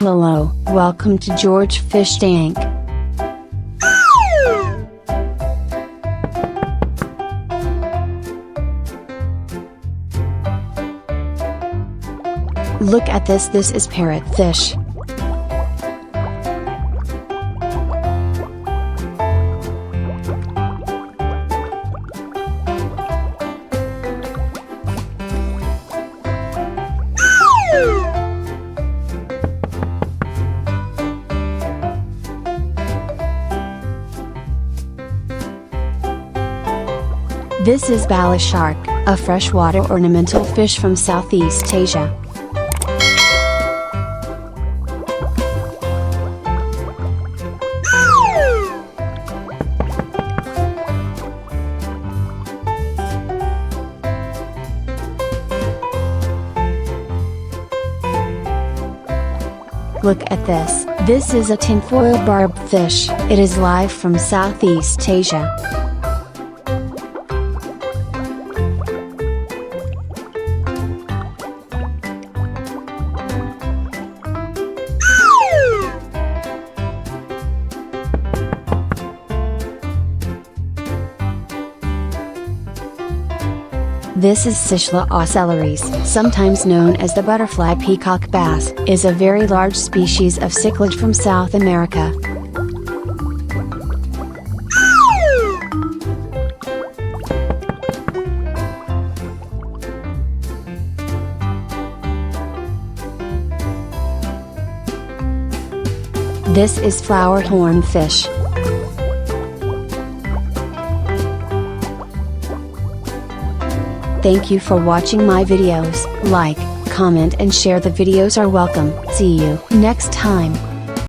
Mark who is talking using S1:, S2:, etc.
S1: Hello, welcome to George Fish Tank. Look at this is parrot fish. This is Bala Shark, a freshwater ornamental fish from Southeast Asia. Look at this. This is a Tinfoil Barb Fish. It is live from Southeast Asia. This is Cichla Ocellaris, sometimes known as the butterfly peacock bass, is a very large species of cichlid from South America. This is Flowerhorn Fish. Thank you for watching my videos. Like, comment and share the videos are welcome. See you next time.